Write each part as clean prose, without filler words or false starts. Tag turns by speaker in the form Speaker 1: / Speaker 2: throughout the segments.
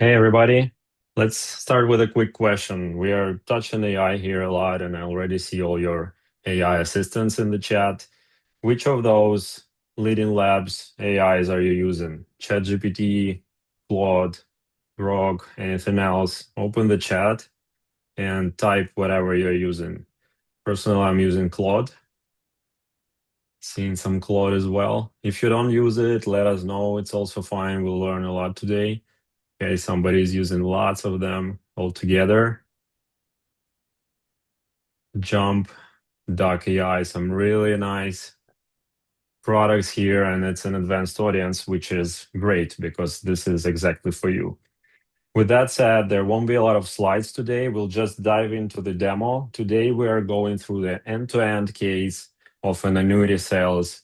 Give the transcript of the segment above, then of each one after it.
Speaker 1: Hey everybody, let's start with a quick question. We are touching AI here a lot, and I already see all your AI assistants in the chat. Which of those leading labs AIs are you using? ChatGPT, Claude, Grok, anything else? Open the chat and type whatever you're using. Personally, I'm using Claude. Seeing some Claude as well. If you don't use it, let us know. It's also fine. We'll learn a lot today. Okay, somebody's using lots of them all together. Jump, Duck AI, some really nice products here, and it's an advanced audience, which is great because this is exactly for you. With that said, there won't be a lot of slides today. We'll just dive into the demo. Today, we are going through the end-to-end case of an annuity sales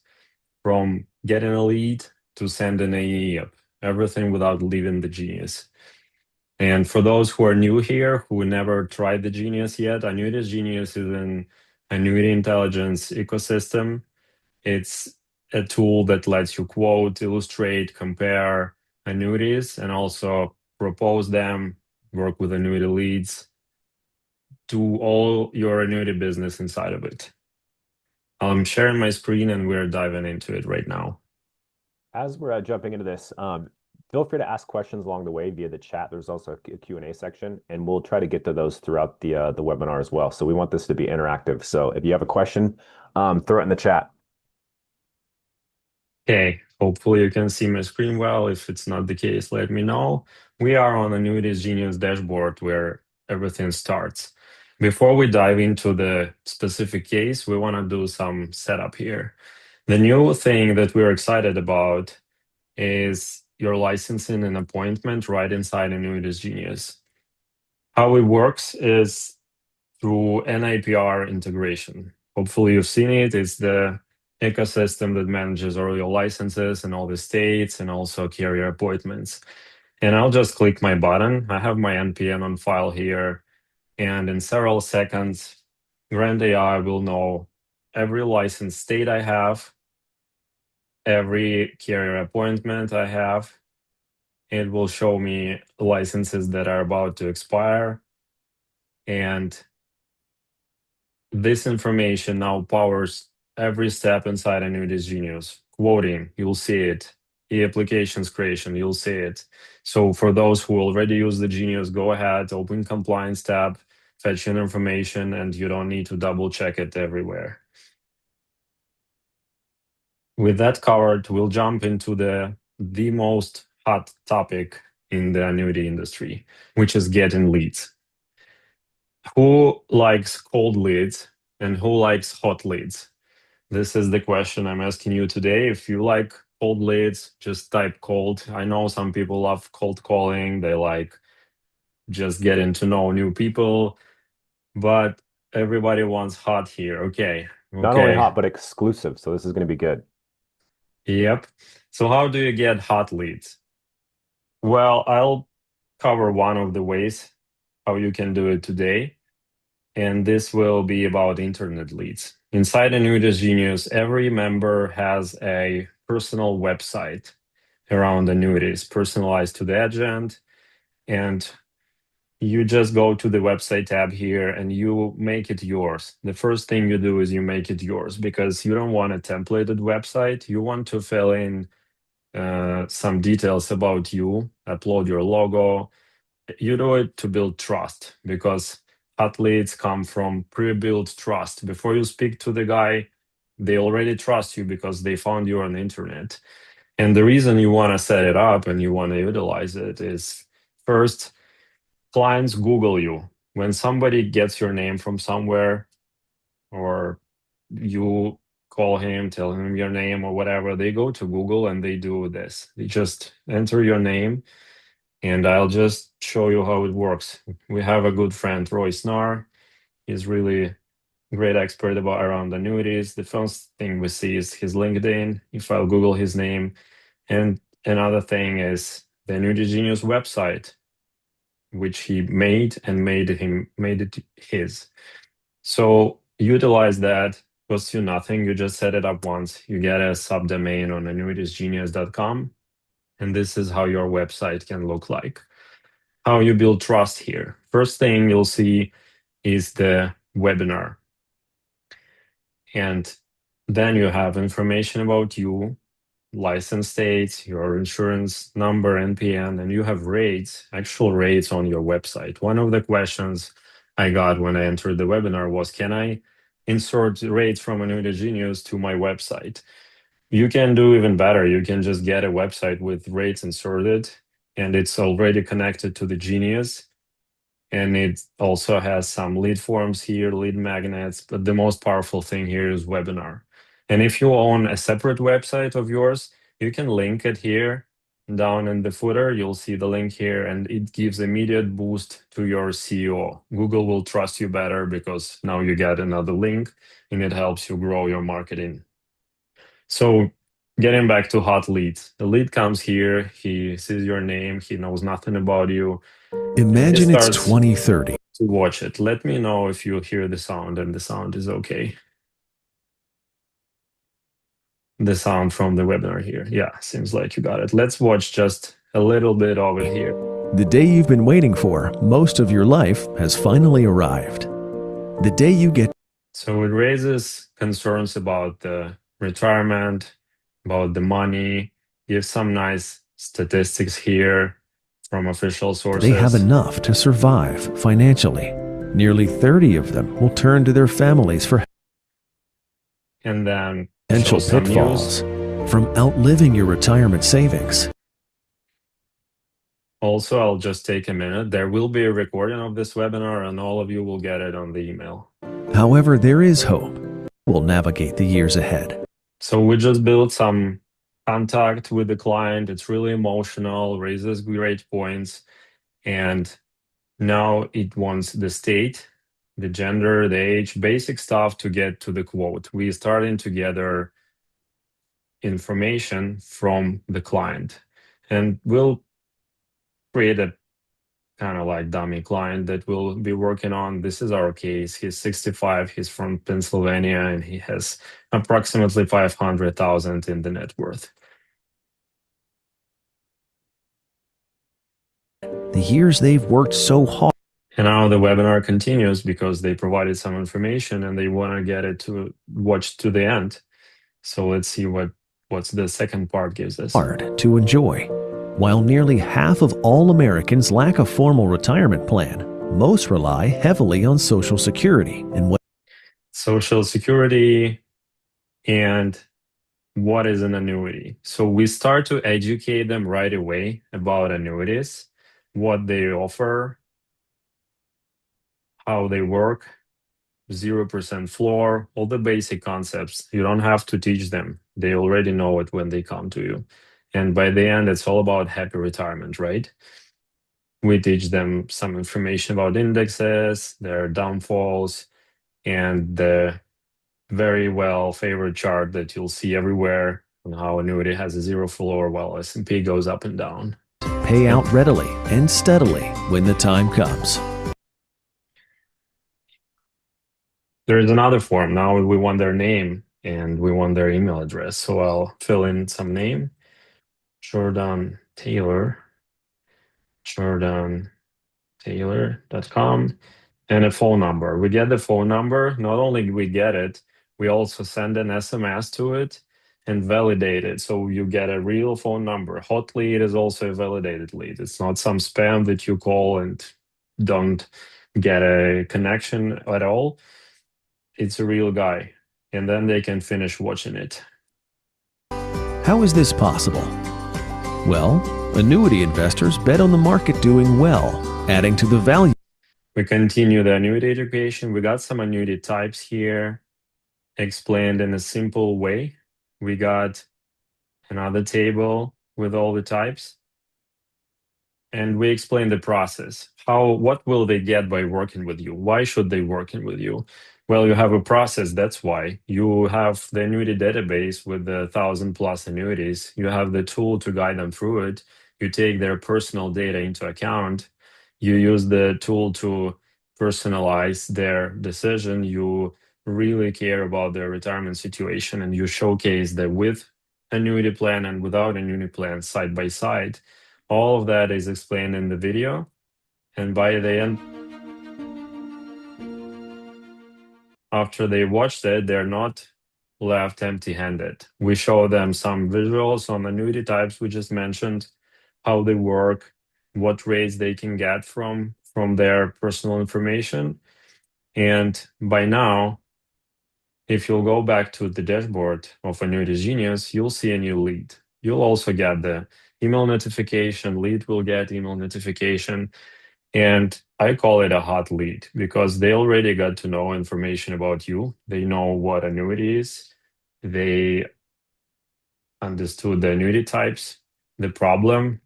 Speaker 1: from getting a lead to sending an e-app, everything without leaving the Genius. And for those who are new here, who never tried the Genius yet, Annuities Genius is an annuity intelligence ecosystem. It's a tool that lets you quote, illustrate, compare annuities, and also propose them, work with annuity leads, do all your annuity business inside of it. I'm sharing my screen and we're diving into it right now.
Speaker 2: As we're jumping into this, feel free to ask questions along the way via the chat. There's also a Q&A section, and we'll try to get to those throughout the webinar as well. So we want this to be interactive. So if you have a question, throw it in the chat.
Speaker 1: Okay, hopefully you can see my screen well. If it's not the case, let me know. We are on Annuities Genius dashboard where everything starts. Before we dive into the specific case, we want to do some setup here. The new thing that we're excited about is your licensing and appointment right inside Annuities Genius. How it works is through NIPR integration. Hopefully you've seen it. It's the ecosystem that manages all your licenses and all the states and also carrier appointments. And I'll just click my button. I have my NPN on file here. And in several seconds, Grand AI will know every license state I have, every carrier appointment I have. It will show me licenses that are about to expire. And this information now powers every step inside Annuities Genius. Quoting, you'll see it. E-applications creation, you'll see it. So for those who already use the Genius, go ahead, open compliance tab, fetch in information, and you don't need to double check it everywhere. With that covered, we'll jump into the most hot topic in the annuity industry, which is getting leads. Who likes cold leads and who likes hot leads? This is the question I'm asking you today. If you like cold leads, just type cold. I know some people love cold calling. They like just getting to know new people, but everybody wants hot here. Okay.
Speaker 2: Not only
Speaker 1: Okay.
Speaker 2: hot, but exclusive. So this is going to be good.
Speaker 1: Yep. So how do you get hot leads? Well, I'll cover one of the ways how you can do it today. And this will be about internet leads. Inside Annuities Genius, every member has a personal website around annuities, personalized to the agent. And you just go to the website tab here and you make it yours. The first thing you do is you make it yours because you don't want a templated website. You want to fill in some details about you, upload your logo. You do it to build trust because hot leads come from pre-built trust. Before you speak to the guy, they already trust you because they found you on the internet. And the reason you want to set it up and you want to utilize it is first, clients Google you. When somebody gets your name from somewhere or you call him, tell him your name or whatever, they go to Google and they do this. They just enter your name and I'll just show you how it works. We have a good friend, Roy Snar. He's really great expert around annuities. The first thing we see is his LinkedIn. If I'll Google his name, and another thing is the Annuity Genius website, which he made and made it his. So utilize that. Costs you nothing. You just set it up once. You get a subdomain on annuitiesgenius.com, and this is how your website can look like. how you build trust here. First thing you'll see is the webinar. And then you have information about you, license dates, your insurance number, NPN, and you have rates, actual rates on your website. One of the questions I got when I entered the webinar was, can I insert rates from Annuity Genius to my website? You can do even better. You can just get a website with rates inserted, and it's already connected to the Genius. And it also has some lead forms here, lead magnets, but the most powerful thing here is webinar. And if you own a separate website of yours, you can link it here down in the footer. You'll see the link here, and it gives immediate boost to your SEO. Google will trust you better because now you get another link and it helps you grow your marketing. So getting back to hot leads, the lead comes here, he sees your name, he knows nothing about you. He
Speaker 3: Imagine it's
Speaker 1: starts
Speaker 3: 2030.
Speaker 1: to watch it. Let me know if you hear the sound and the sound is okay. The sound from the webinar here. Yeah, seems like you got it. Let's watch just a little bit of it here.
Speaker 3: The day you've been waiting for most of your life has finally arrived. The day you get.
Speaker 1: So it raises concerns about the retirement, about the money, gives some nice statistics here from official
Speaker 3: They have
Speaker 1: sources.
Speaker 3: enough to survive financially. Nearly 30 of them will turn to their families for
Speaker 1: And then
Speaker 3: potential
Speaker 1: show some
Speaker 3: pitfalls
Speaker 1: news.
Speaker 3: from outliving your retirement savings.
Speaker 1: Also, I'll just take a minute. There will be a recording of this webinar and all of you will get it on the email.
Speaker 3: However, there is hope. We'll navigate the years ahead.
Speaker 1: So we just built some contact with the client. It's really emotional, raises great points. And now it wants the state, the gender, the age, basic stuff to get to the quote. We starting to gather information from the client. And we'll create a kind of like dummy client that we'll be working on. This is our case. He's 65, he's from Pennsylvania, and he has approximately 500,000 in the net worth.
Speaker 3: The years they've worked so hard.
Speaker 1: And now the webinar continues because they provided some information and they want to get it to watch to the end. So let's see what's the second part gives us.
Speaker 3: Hard to enjoy. While nearly half of all Americans lack a formal retirement plan, most rely heavily on Social Security and what
Speaker 1: Social Security and what is an annuity. So we start to educate them right away about annuities, what they offer, how they work, 0% floor, all the basic concepts. You don't have to teach them. They already know it when they come to you. And by the end, it's all about happy retirement, right? We teach them some information about indexes, their downfalls, and the very well favored chart that you'll see everywhere on how annuity has a zero floor while S&P goes up and down.
Speaker 3: pay out readily and steadily when the time comes.
Speaker 1: There is another form. Now we want their name and we want their email address. So I'll fill in some name, Jordan Taylor, jordantaylor.com, and a phone number. We get the phone number. Not only do we get it, we also send an SMS to it and validate it. So you get a real phone number. Hot lead is also a validated lead. It's not some spam that you call and don't get a connection at all. It's a real guy. And then they can finish watching it.
Speaker 3: How is this possible? Well, annuity investors bet on the market doing well, adding to the value.
Speaker 1: We continue the annuity education. We got some annuity types here explained in a simple way. We got another table with all the types. And we explain the process. What will they get by working with you? Why should they working with you? Well, you have a process. That's why you have the annuity database with the 1,000+ annuities. You have the tool to guide them through it. You take their personal data into account. You use the tool to personalize their decision. You really care about their retirement situation, and you showcase the with annuity plan and without annuity plan side by side. All of that is explained in the video. And by the end, after they watched it, they're not left empty-handed. We show them some visuals on annuity types we just mentioned, how they work, what rates they can get from their personal information. And by now, if you'll go back to the dashboard of Annuities Genius, you'll see a new lead. You'll also get the email notification. Lead will get email notification. And I call it a hot lead because they already got to know information about you. They know what annuity is. They understood the annuity types, the problem,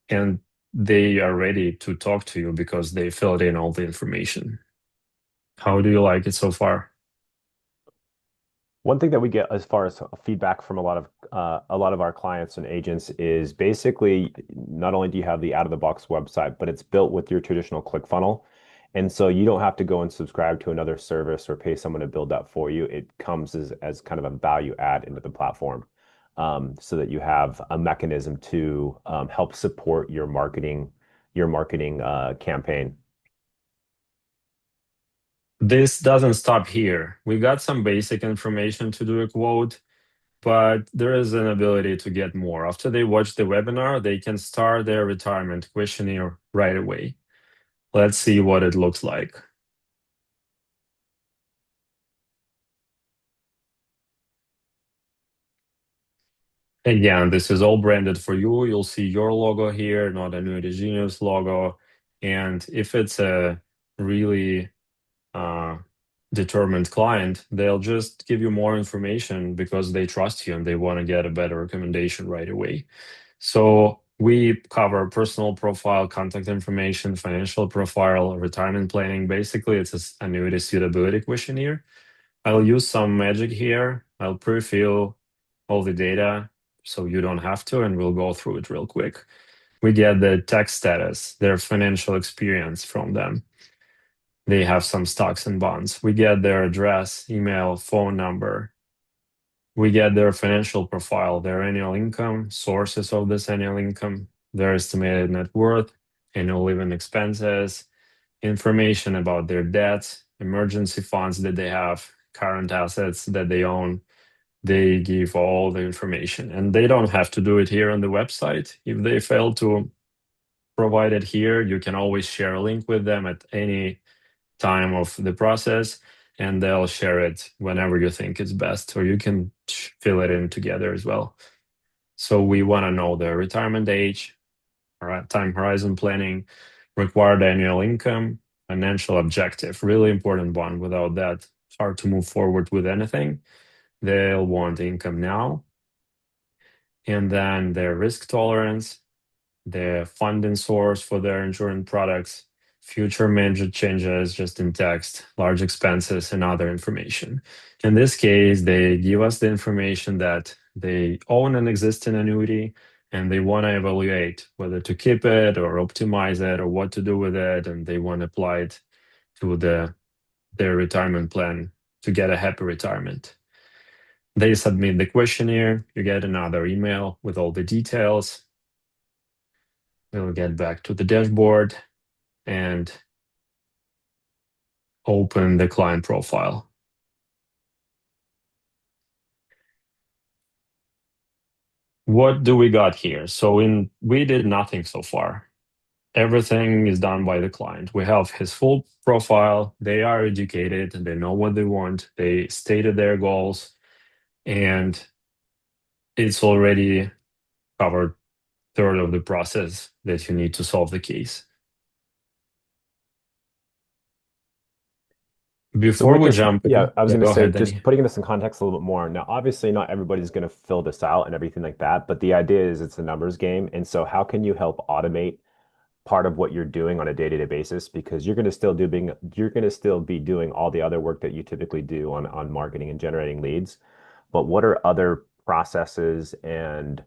Speaker 1: and they are ready to talk to you because they filled in all the information. How do you like it so far?
Speaker 2: One thing that we get as far as feedback from a lot of our clients and agents is basically not only do you have the out of the box website, but it's built with your traditional ClickFunnels. And so you don't have to go and subscribe to another service or pay someone to build that for you. It comes as kind of a value add into the platform, so that you have a mechanism to help support your marketing campaign.
Speaker 1: This doesn't stop here. We got some basic information to do a quote, but there is an ability to get more. After they watch the webinar, they can start their retirement questionnaire right away. Let's see what it looks like. Again, this is all branded for you. You'll see your logo here, not Annuity Genius logo. And if it's a really determined client, they'll just give you more information because they trust you and they want to get a better recommendation right away. So we cover personal profile, contact information, financial profile, retirement planning. Basically, it's an annuity suitability questionnaire. I'll use some magic here. I'll pre-fill all the data so you don't have to, and we'll go through it real quick. We get the tax status, their financial experience from them. They have some stocks and bonds. We get their address, email, phone number. We get their financial profile, their annual income, sources of this annual income, their estimated net worth, annual living expenses, information about their debts, emergency funds that they have, current assets that they own. They give all the information, and they don't have to do it here on the website. If they fail to provide it here, you can always share a link with them at any time of the process, and they'll share it whenever you think it's best, or you can fill it in together as well. So we want to know the retirement age, time horizon planning, required annual income, financial objective, really important one. Without that, it's hard to move forward with anything. They'll want income now, and then their risk tolerance, the funding source for their insurance products, future major changes just in text, large expenses, and other information. In this case, they give us the information that they own an existing annuity and they want to evaluate whether to keep it or optimize it or what to do with it, and they want to apply it to their retirement plan to get a happy retirement. They submit the questionnaire, you get another email with all the details. We'll get back to the dashboard and open the client profile. What do we got here? So we did nothing so far. Everything is done by the client. We have his full profile. They are educated and they know what they want. They stated their goals, and it's already covered third of the process that you need to solve the case. Before we jump in,
Speaker 2: Yeah, I was going to
Speaker 1: go
Speaker 2: say,
Speaker 1: ahead,
Speaker 2: just
Speaker 1: Danny.
Speaker 2: putting this in context a little bit more. Now, obviously, not everybody's going to fill this out and everything like that, but the idea is it's a numbers game. And so, how can you help automate part of what you're doing on a day-to-day basis? Because you're going to still be doing all the other work that you typically do on marketing and generating leads. But what are other processes and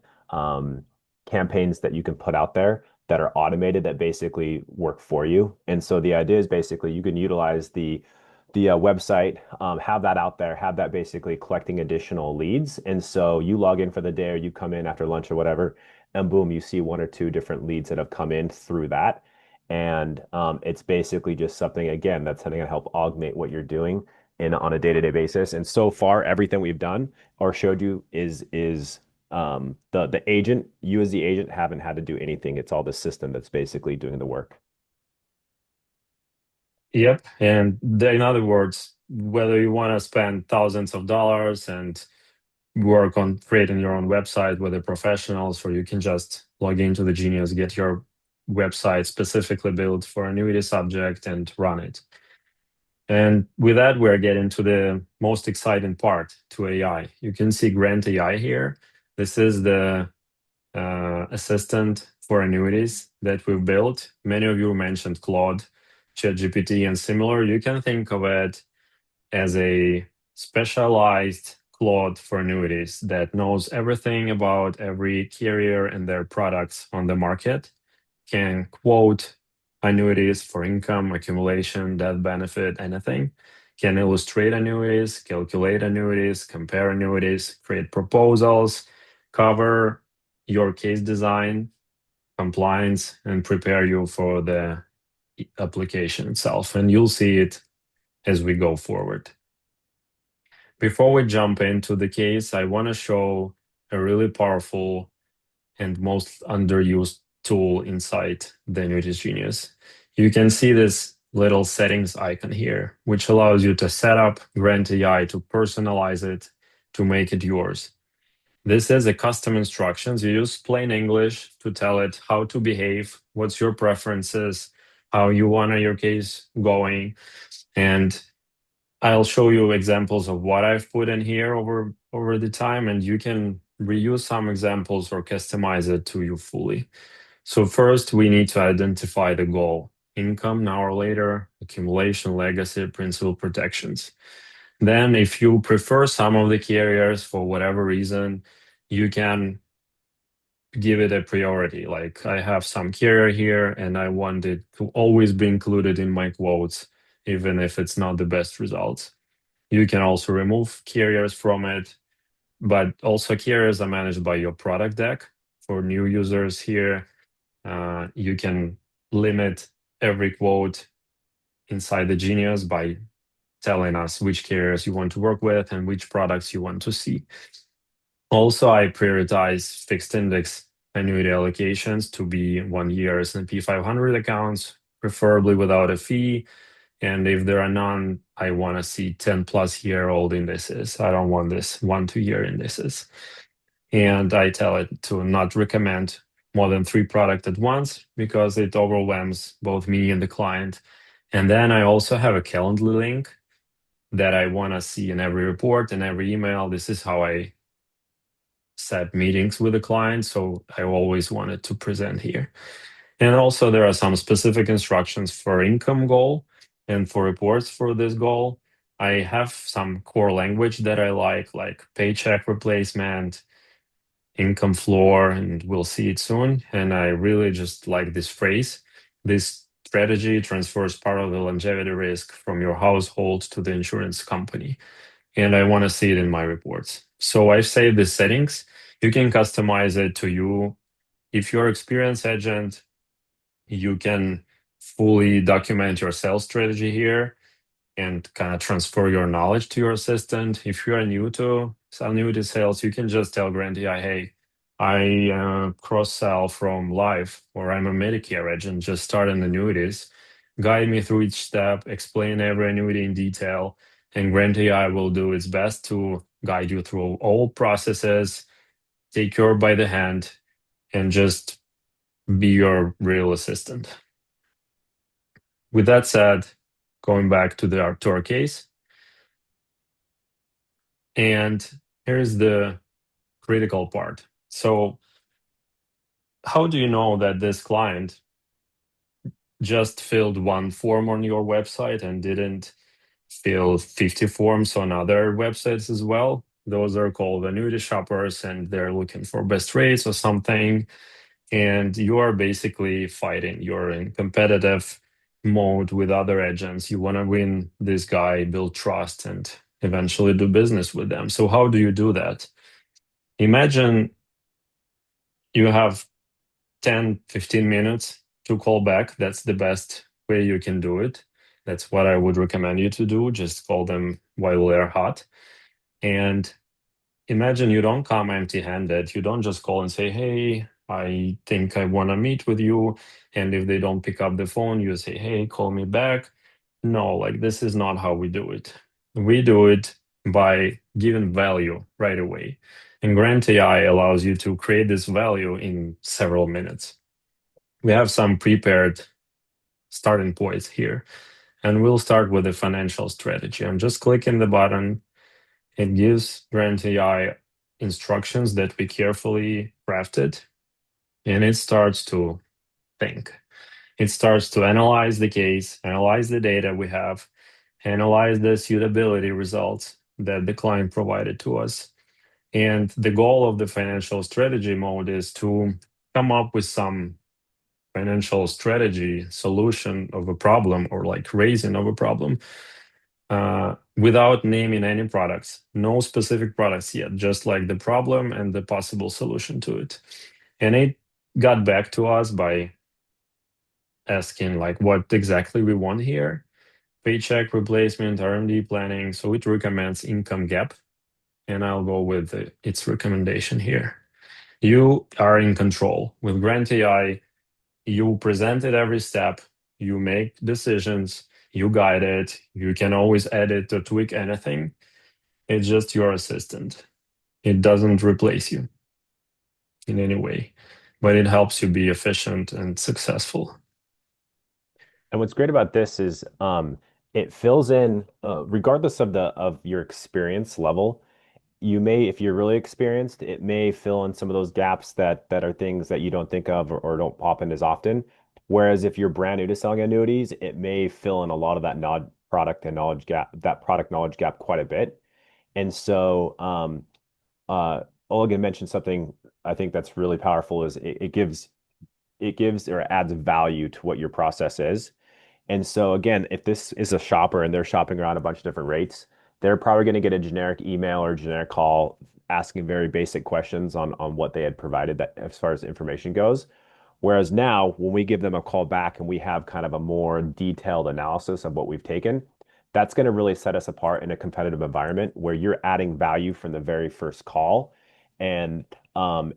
Speaker 2: campaigns that you can put out there that are automated that basically work for you? And so the idea is basically you can utilize the website, have that out there, have that basically collecting additional leads. And so you log in for the day or you come in after lunch or whatever, and boom, you see one or two different leads that have come in through that. And it's basically just something, again, that's going to help augment what you're doing on a day-to-day basis. And so far, everything we've done or showed you is the agent, you as the agent haven't had to do anything. It's all the system that's basically doing the work.
Speaker 1: Yep. And in other words, whether you want to spend thousands of dollars and work on creating your own website with the professionals, or you can just log into the Genius, get your website specifically built for annuity subject and run it. And with that, we're getting to the most exciting part, to AI. You can see Grant AI here. This is the assistant for annuities that we've built. Many of you mentioned Claude, ChatGPT, and similar. You can think of it as a specialized Claude for annuities that knows everything about every carrier and their products on the market, can quote annuities for income, accumulation, death benefit, anything, can illustrate annuities, calculate annuities, compare annuities, create proposals, cover your case design, compliance, and prepare you for the application itself. And you'll see it as we go forward. Before we jump into the case, I want to show a really powerful and most underused tool inside the Annuities Genius. You can see this little settings icon here, which allows you to set up Grant AI to personalize it, to make it yours. This is a custom instructions. You use plain English to tell it how to behave, what's your preferences, how you want your case going. And I'll show you examples of what I've put in here over the time, and you can reuse some examples or customize it to you fully. So first, we need to identify the goal: income now or later, accumulation, legacy, principal protections. Then, if you prefer some of the carriers for whatever reason, you can give it a priority. Like, I have some carrier here and I want it to always be included in my quotes, even if it's not the best results. You can also remove carriers from it, but also carriers are managed by your product deck. For new users here, you can limit every quote inside the Genius by telling us which carriers you want to work with and which products you want to see. Also, I prioritize fixed index annuity allocations to be 1 year S&P 500 accounts, preferably without a fee. And if there are none, I want to see 10-plus-year-old indices. I don't want this 1-2 year indices. And I tell it to not recommend more than 3 products at once because it overwhelms both me and the client. And then I also have a Calendly link that I want to see in every report and every email. This is how I set meetings with the client. So I always wanted to present here. And also there are some specific instructions for income goal and for reports for this goal. I have some core language that I like paycheck replacement, income floor, and we'll see it soon. And I really just like this phrase. This strategy transfers part of the longevity risk from your household to the insurance company. And I want to see it in my reports. So I've saved the settings. You can customize it to you. If you're an experienced agent, you can fully document your sales strategy here and kind of transfer your knowledge to your assistant. If you are new to annuity sales, you can just tell Grant AI, hey, I cross-sell from life, or I'm a Medicare agent, just starting annuities. Guide me through each step, explain every annuity in detail, and Grant AI will do its best to guide you through all processes, take you by the hand, and just be your real assistant. With that said, going back to our case, and here's the critical part. So how do you know that this client just filled one form on your website and didn't fill 50 forms on other websites as well? Those are called annuity shoppers, and they're looking for best rates or something. And you are basically fighting. You're in competitive mode with other agents. You want to win this guy, build trust, and eventually do business with them. So how do you do that? Imagine you have 10, 15 minutes to call back. That's the best way you can do it. That's what I would recommend you to do. Just call them while they're hot. And imagine you don't come empty-handed. You don't just call and say, hey, I think I want to meet with you. And if they don't pick up the phone, you say, hey, call me back. No, like this is not how we do it. We do it by giving value right away. And Grant AI allows you to create this value in several minutes. We have some prepared starting points here. And we'll start with the financial strategy. I'm just clicking the button. It gives Grant AI instructions that we carefully crafted, and it starts to think. It starts to analyze the case, analyze the data we have, analyze the suitability results that the client provided to us. And the goal of the financial strategy mode is to come up with some financial strategy solution of a problem, or like raising of a problem, without naming any products. No specific products yet, just like the problem and the possible solution to it. And it got back to us by asking like what exactly we want here. Paycheck replacement, R&D planning. So it recommends income gap. And I'll go with its recommendation here. You are in control. With Grant AI, you present it every step, you make decisions, you guide it, you can always edit or tweak anything. It's just your assistant. It doesn't replace you in any way, but it helps you be efficient and successful.
Speaker 2: And what's great about this is it fills in, regardless of your experience level. You may, if you're really experienced, it may fill in some of those gaps that are things that you don't think of or don't pop in as often. Whereas if you're brand new to selling annuities, it may fill in a lot of that product knowledge gap quite a bit. And so Olga mentioned something I think that's really powerful is it gives or adds value to what your process is. And so again, if this is a shopper and they're shopping around a bunch of different rates, they're probably going to get a generic email or generic call asking very basic questions on what they had provided that as far as information goes. Whereas now, when we give them a call back and we have kind of a more detailed analysis of what we've taken, that's going to really set us apart in a competitive environment where you're adding value from the very first call. And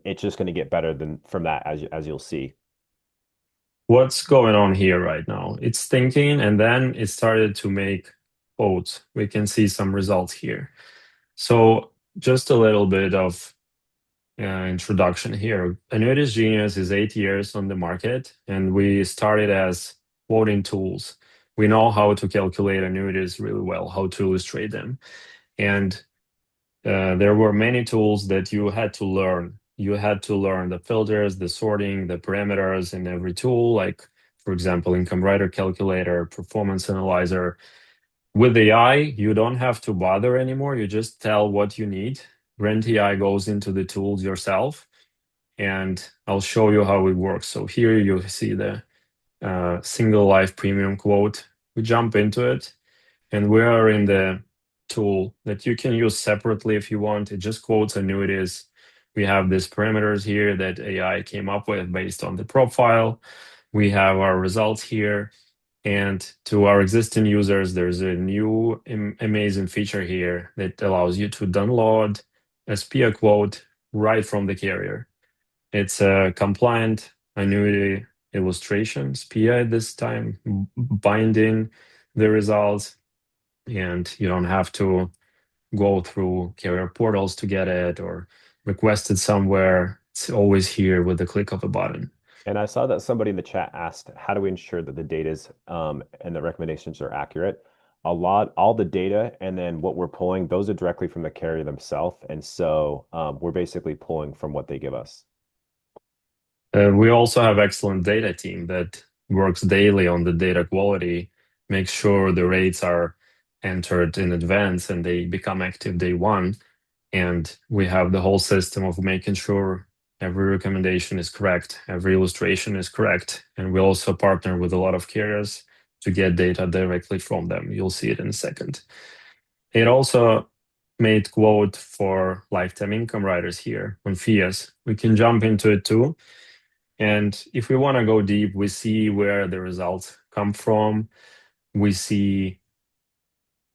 Speaker 2: it's just going to get better than from that, as you'll see.
Speaker 1: What's going on here right now? It's thinking, and then it started to make quotes. We can see some results here. So just a little bit of introduction here. Annuities Genius is 8 years on the market, and we started as quoting tools. We know how to calculate annuities really well, how to illustrate them. And there were many tools that you had to learn. You had to learn the filters, the sorting, the parameters in every tool, like, for example, income rider calculator, performance analyzer. With AI, you don't have to bother anymore. You just tell what you need. Grant AI goes into the tools yourself, and I'll show you how it works. So here you see the single life premium quote. We jump into it, and we are in the tool that you can use separately if you want. It just quotes annuities. We have these parameters here that AI came up with based on the profile. We have our results here. And to our existing users, there's a new amazing feature here that allows you to download a SPIA quote right from the carrier. It's a compliant annuity illustration, SPIA at this time, binding the results, and you don't have to go through carrier portals to get it or request it somewhere. It's always here with the click of a button.
Speaker 2: And I saw that somebody in the chat asked, how do we ensure that the data is and the recommendations are accurate? All the data and then what we're pulling, those are directly from the carrier themselves. And so we're basically pulling from what they give us.
Speaker 1: We also have excellent data team that works daily on the data quality, makes sure the rates are entered in advance and they become active day one. And we have the whole system of making sure every recommendation is correct, every illustration is correct. And we also partner with a lot of carriers to get data directly from them. You'll see it in a second. It also made quote for lifetime income riders here on FIAs. We can jump into it too. And if we want to go deep, we see where the results come from. We see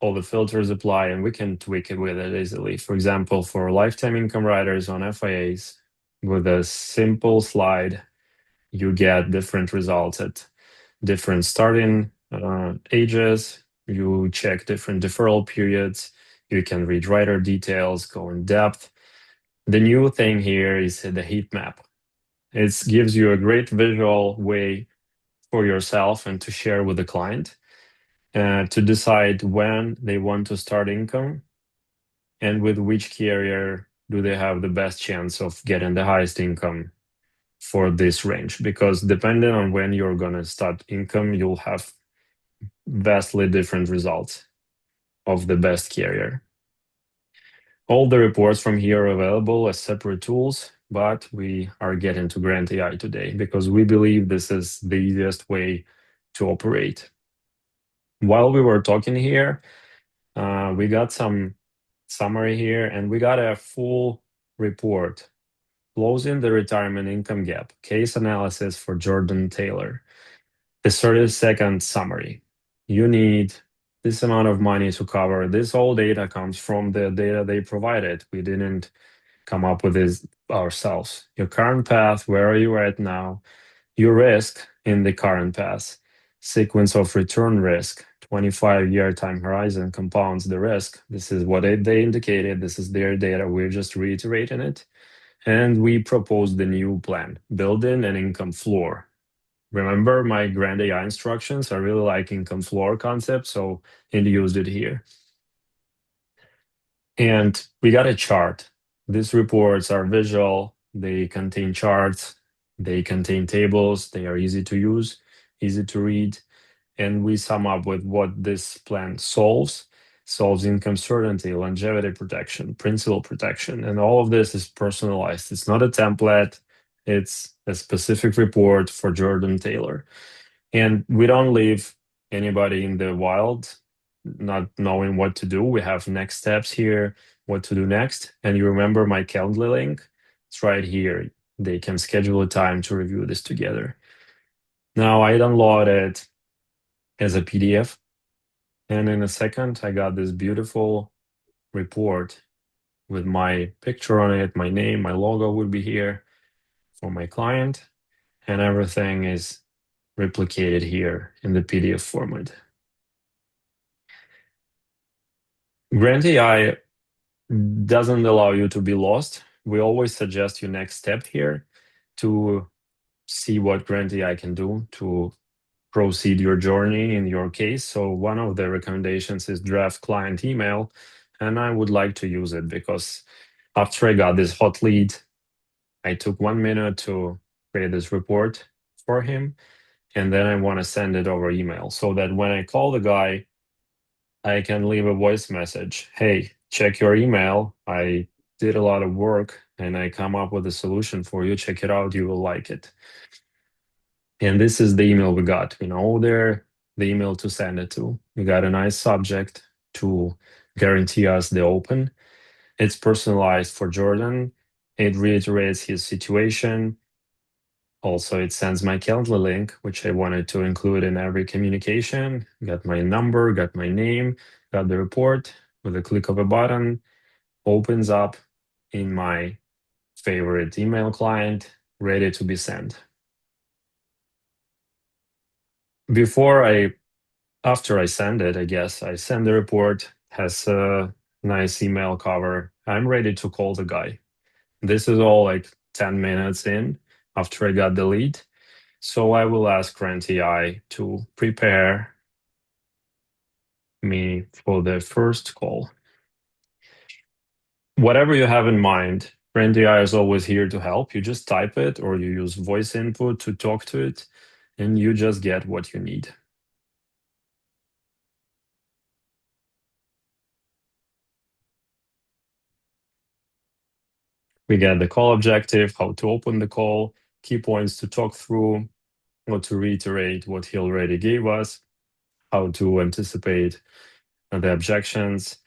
Speaker 1: all the filters apply, and we can tweak it with it easily. For example, for lifetime income riders on FIAs, with a simple slide, you get different results at different starting ages. You check different deferral periods. You can read rider details, go in depth. The new thing here is the heat map. It gives you a great visual way for yourself and to share with the client to decide when they want to start income and with which carrier do they have the best chance of getting the highest income for this range. Because depending on when you're going to start income, you'll have vastly different results of the best carrier. All the reports from here are available as separate tools, but we are getting to Grant AI today because we believe this is the easiest way to operate. While we were talking here, we got some summary here, and we got a full report closing the retirement income gap case analysis for Jordan Taylor. The 30-second summary. You need this amount of money to cover. This all data comes from the data they provided. We didn't come up with this ourselves. Your current path, where are you right now? Your risk in the current path, sequence of return risk, 25-year time horizon compounds the risk. This is what they indicated. This is their data. We're just reiterating it. And we proposed the new plan, build in an income floor. Remember my Grand AI instructions? I really like income floor concept, so I used it here. And we got a chart. These reports are visual. They contain charts. They contain tables. They are easy to use, easy to read. And we sum up with what this plan solves. Solves income certainty, longevity protection, principal protection. And all of this is personalized. It's not a template. It's a specific report for Jordan Taylor. And we don't leave anybody in the wild not knowing what to do. We have next steps here, what to do next. And you remember my calendar link? It's right here. They can schedule a time to review this together. Now I download it as a PDF. And in a second, I got this beautiful report with my picture on it. My name, my logo would be here for my client. And everything is replicated here in the PDF format. Grant AI doesn't allow you to be lost. We always suggest your next step here to see what Grant AI can do to proceed your journey in your case. So one of the recommendations is draft client email, and I would like to use it because after I got this hot lead, I took 1 minute to create this report for him, and then I want to send it over email so that when I call the guy, I can leave a voice message. Hey, check your email. I did a lot of work and I come up with a solution for you. Check it out. You will like it. And this is the email we got. We know the email to send it to. We got a nice subject to guarantee us the open. It's personalized for Jordan. It reiterates his situation. Also, it sends my calendar link, which I wanted to include in every communication. Got my number, got my name, got the report with a click of a button, opens up in my favorite email client, ready to be sent. After I send it, I guess, I send the report, has a nice email cover. I'm ready to call the guy. This is all like 10 minutes in after I got the lead. So I will ask Grant AI to prepare me for the first call. Whatever you have in mind, Grant AI is always here to help. You just type it or you use voice input to talk to it, and you just get what you need. We get the call objective, how to open the call, key points to talk through, or to reiterate what he already gave us, how to anticipate the objections,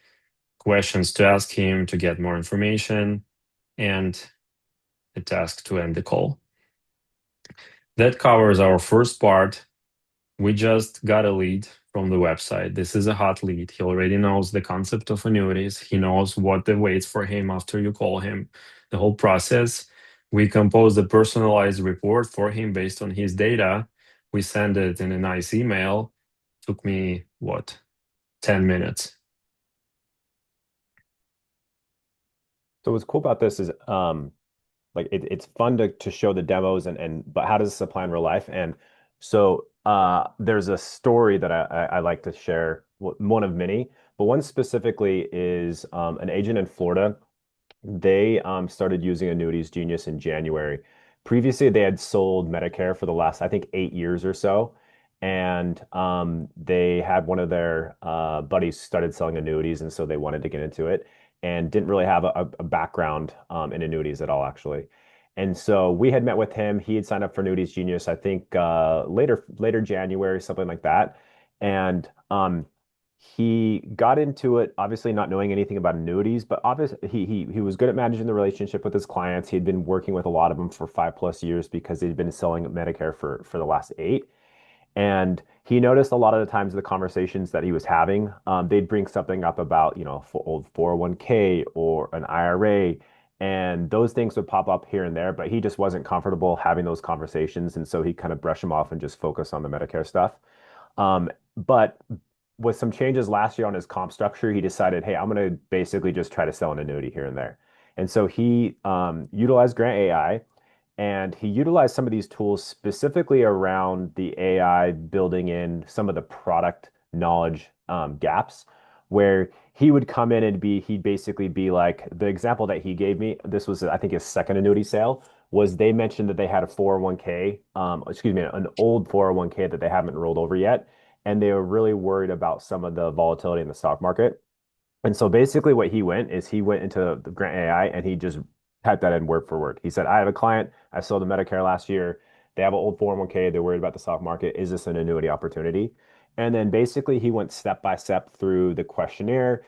Speaker 1: questions to ask him to get more information, and a task to end the call. That covers our first part. We just got a lead from the website. This is a hot lead. He already knows the concept of annuities. He knows what awaits for him after you call him, the whole process. We compose a personalized report for him based on his data. We send it in a nice email. Took me, what, 10 minutes.
Speaker 2: So what's cool about this is like it's fun to show the demos and but how does this apply in real life? And so there's a story that I like to share, one of many, but one specifically is an agent in Florida. They started using Annuities Genius in January. Previously, they had sold Medicare for the last, I think, 8 years or so. And they had one of their buddies started selling annuities, and so they wanted to get into it and didn't really have a background in annuities at all, actually. And so we had met with him. He had signed up for Annuities Genius, I think later January, something like that. And he got into it, obviously not knowing anything about annuities, but obviously he was good at managing the relationship with his clients. He'd been working with a lot of them for 5+ years because he'd been selling Medicare for the last 8. And he noticed a lot of the times the conversations that he was having, they'd bring something up about, for old 401k or an IRA, and those things would pop up here and there, but he just wasn't comfortable having those conversations, and so he kind of brushed them off and just focused on the Medicare stuff. But with some changes last year on his comp structure, he decided, hey, I'm going to basically just try to sell an annuity here and there. And so he utilized Grant AI, and he utilized some of these tools specifically around the AI building in some of the product knowledge gaps, where he would come in and he'd basically be like, the example that he gave me, this was, I think, his second annuity sale, was they mentioned that they had a 401k, excuse me, an old 401k that they haven't rolled over yet. And they were really worried about some of the volatility in the stock market. And so basically what he went into the Grant AI and he just typed that in word for word. He said, I have a client, I sold the Medicare last year. They have an old 401k. They're worried about the stock market. Is this an annuity opportunity? And then basically he went step by step through the questionnaire.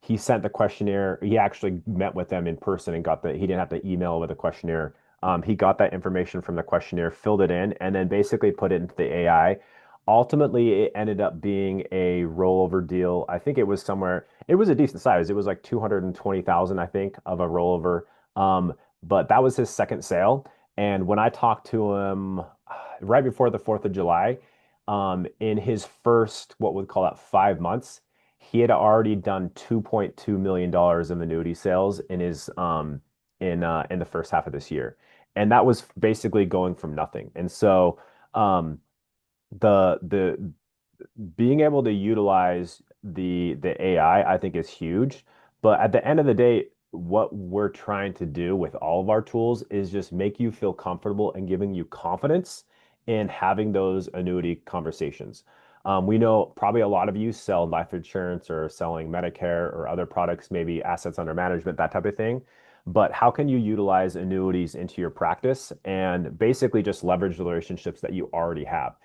Speaker 2: He sent the questionnaire. He actually met with them in person and he didn't have to email with a questionnaire. He got that information from the questionnaire, filled it in, and then basically put it into the AI. Ultimately, it ended up being a rollover deal. I think it was a decent size. It was like 220,000, I think, of a rollover. But that was his second sale. And when I talked to him right before the 4th of July, in his first, what we'd call that, 5 months, he had already done $2.2 million of annuity sales in the first half of this year. And that was basically going from nothing. And so the being able to utilize the AI, I think is huge. But at the end of the day, what we're trying to do with all of our tools is just make you feel comfortable and giving you confidence in having those annuity conversations. We know probably a lot of you sell life insurance or selling Medicare or other products, maybe assets under management, that type of thing. But how can you utilize annuities into your practice and basically just leverage the relationships that you already have?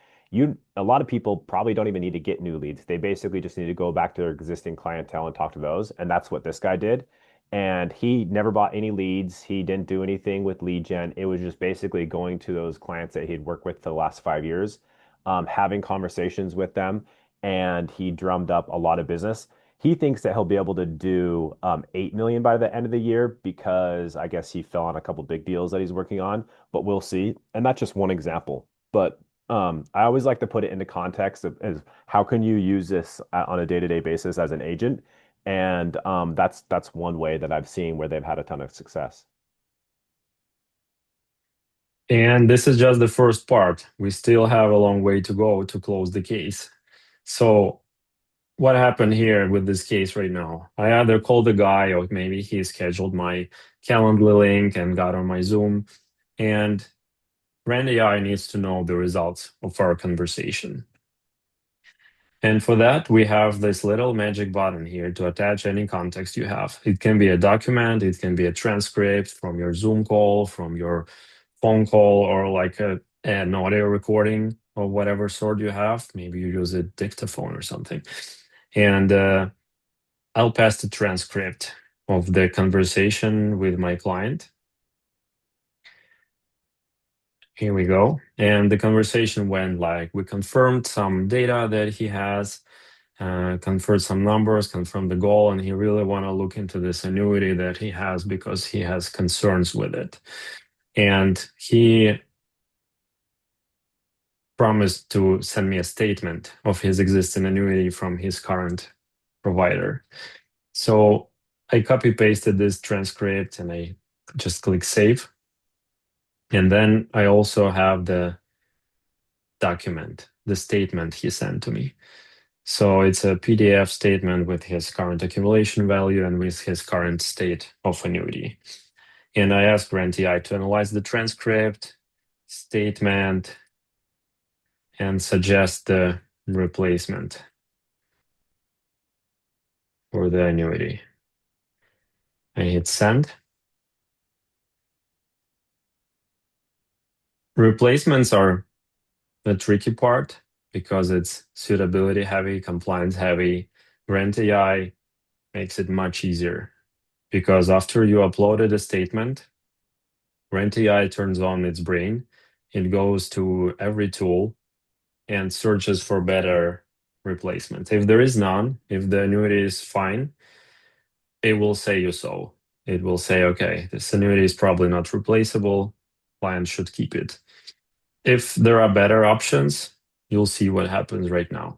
Speaker 2: A lot of people probably don't even need to get new leads. They basically just need to go back to their existing clientele and talk to those. And that's what this guy did. And he never bought any leads. He didn't do anything with lead gen. It was just basically going to those clients that he'd worked with for the last 5 years, having conversations with them, and he drummed up a lot of business. He thinks that he'll be able to do 8 million by the end of the year because I guess he fell on a couple big deals that he's working on, but we'll see. And that's just one example. But I always like to put it into context of as how can you use this on a day-to-day basis as an agent, and that's one way that I've seen where they've had a ton of success.
Speaker 1: And this is just the first part. We still have a long way to go to close the case. So what happened here with this case right now? I either called the guy or maybe he scheduled my Calendly link and got on my Zoom. And Rand AI needs to know the results of our conversation. And for that, we have this little magic button here to attach any context you have. It can be a document, it can be a transcript from your Zoom call, from your phone call, or like an audio recording of whatever sort you have. Maybe you use a dictaphone or something. And I'll pass the transcript of the conversation with my client. Here we go. And the conversation went like, we confirmed some data that he has, confirmed some numbers, confirmed the goal, and he really want to look into this annuity that he has because he has concerns with it. And he promised to send me a statement of his existing annuity from his current provider. So I copy pasted this transcript and I just click save. And then I also have the document, the statement he sent to me. So it's a PDF statement with his current accumulation value and with his current state of annuity. And I asked GrantAI to analyze the transcript, statement, and suggest the replacement for the annuity. I hit send. Replacements are the tricky part because it's suitability heavy, compliance heavy. GrantAI makes it much easier because after you uploaded a statement, GrantAI turns on its brain. It goes to every tool and searches for better replacement. If there is none, if the annuity is fine, it will say you so. It will say, okay, this annuity is probably not replaceable. Client should keep it. If there are better options, you'll see what happens right now.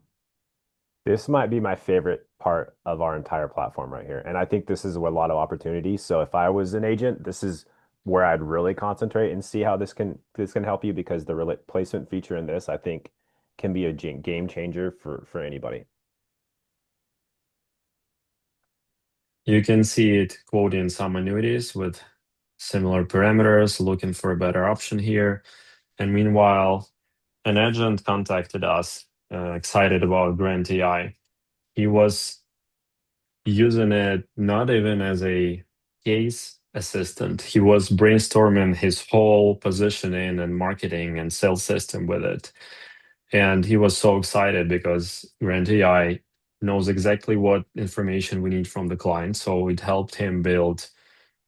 Speaker 2: This might be my favorite part of our entire platform right here. And I think this is a lot of opportunity. So if I was an agent, this is where I'd really concentrate and see how this can help you, because the replacement feature in this, I think, can be a game changer for anybody.
Speaker 1: You can see it quoting some annuities with similar parameters, looking for a better option here. And meanwhile, an agent contacted us, excited about GrantAI. He was using it not even as a case assistant. He was brainstorming his whole positioning and marketing and sales system with it. And he was so excited because GrantAI knows exactly what information we need from the client. So it helped him build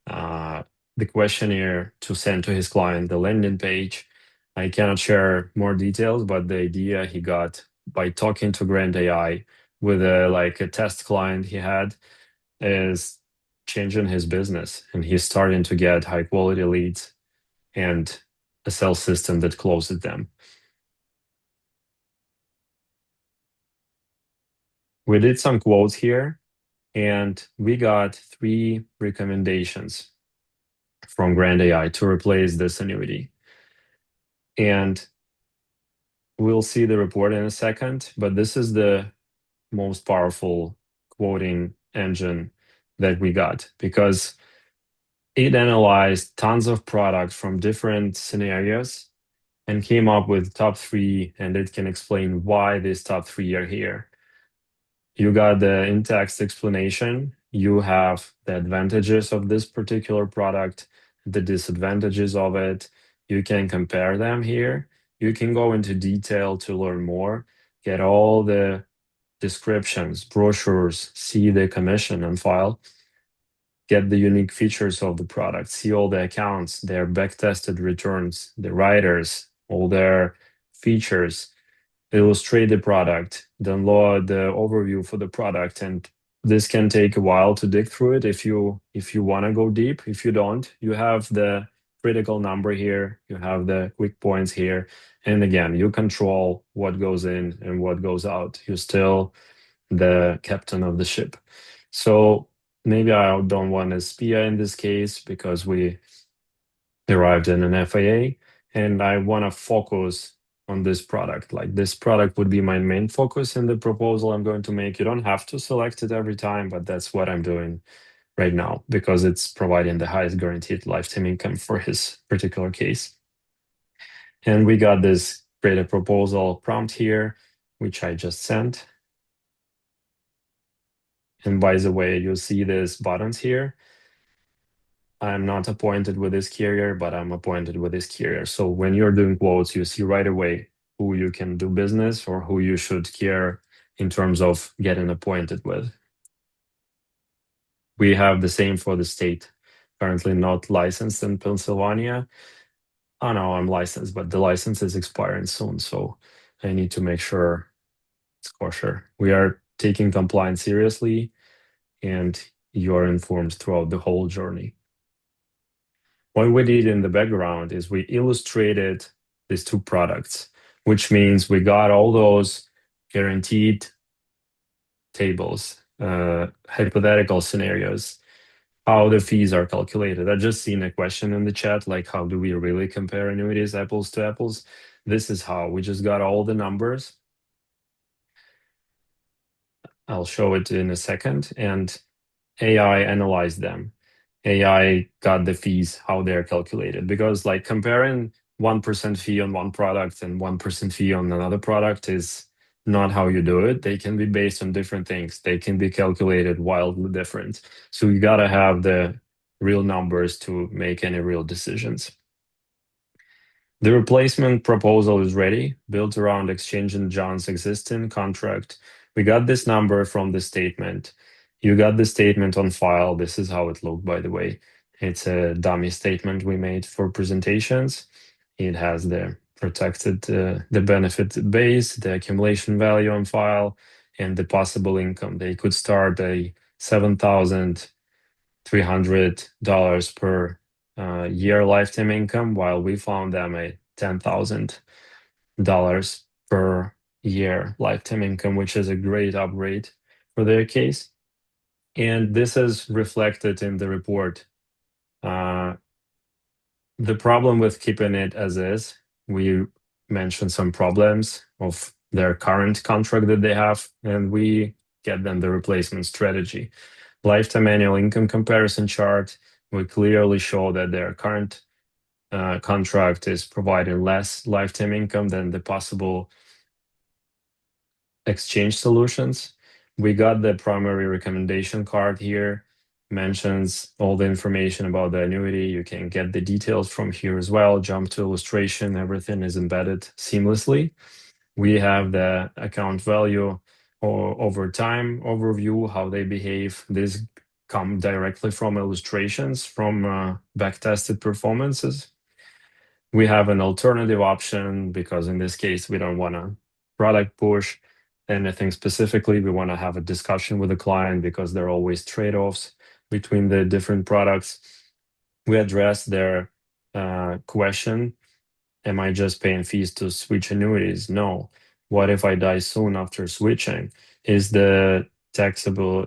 Speaker 1: the questionnaire to send to his client, the landing page. I cannot share more details, but the idea he got by talking to GrantAI with a test client he had is changing his business, and he's starting to get high quality leads and a sales system that closes them. We did some quotes here, and we got 3 recommendations from GrantAI to replace this annuity. And we'll see the report in a second, but this is the most powerful quoting engine that we got because it analyzed tons of products from different scenarios and came up with top 3, and it can explain why these top 3 are here. You got the in-text explanation. You have the advantages of this particular product, the disadvantages of it. You can compare them here. You can go into detail to learn more, get all the descriptions, brochures, see the commission on file, get the unique features of the product, see all the accounts, their back-tested returns, the writers, all their features, illustrate the product, download the overview for the product. And this can take a while to dig through it if you want to go deep. If you don't, you have the critical number here, you have the quick points here. And again, you control what goes in and what goes out. You're still the captain of the ship. So maybe I don't want a SPIA in this case because we arrived in an FAA and I want to focus on this product. Like this product would be my main focus in the proposal I'm going to make. You don't have to select it every time, but that's what I'm doing right now because it's providing the highest guaranteed lifetime income for his particular case. And we got this create a proposal prompt here, which I just sent. And by the way, you'll see these buttons here. I'm not appointed with this carrier, but I'm appointed with this carrier. So when you're doing quotes, you see right away who you can do business or who you should care in terms of getting appointed with. We have the same for the state. Currently not licensed in Pennsylvania. oh no, I'm licensed, but the license is expiring soon, so I need to make sure it's kosher. We are taking compliance seriously, and you are informed throughout the whole journey. What we did in the background is we illustrated these two products, which means we got all those guaranteed tables, hypothetical scenarios, how the fees are calculated. I just seen a question in the chat, like how do we really compare annuities apples to apples? This is how we just got all the numbers. I'll show it in a second, and AI analyzed them. AI got the fees, how they're calculated, because like comparing 1% fee on one product and 1% fee on another product is not how you do it. They can be based on different things. They can be calculated wildly different. So you gotta have the real numbers to make any real decisions. The replacement proposal is ready, built around Exchange and John's existing contract. We got this number from the statement. You got the statement on file. This is how it looked, by the way. It's a dummy statement we made for presentations. It has the protected, the benefit base, the accumulation value on file, and the possible income. They could start a $7,300 per year lifetime income, while we found them a $10,000 per year lifetime income, which is a great upgrade for their case. And this is reflected in the report. The problem with keeping it as is, we mentioned some problems of their current contract that they have, and we get them the replacement strategy. Lifetime annual income comparison chart, we clearly show that their current contract is providing less lifetime income than the possible exchange solutions. We got the primary recommendation card here, mentions all the information about the annuity. You can get the details from here as well. Jump to illustration, everything is embedded seamlessly. We have the account value or over time overview, how they behave. This come directly from illustrations from back-tested performances. We have an alternative option because in this case, we don't want to product push anything specifically. We want to have a discussion with the client because there are always trade-offs between the different products. We address their question, am I just paying fees to switch annuities? No. What if I die soon after switching? Is this a taxable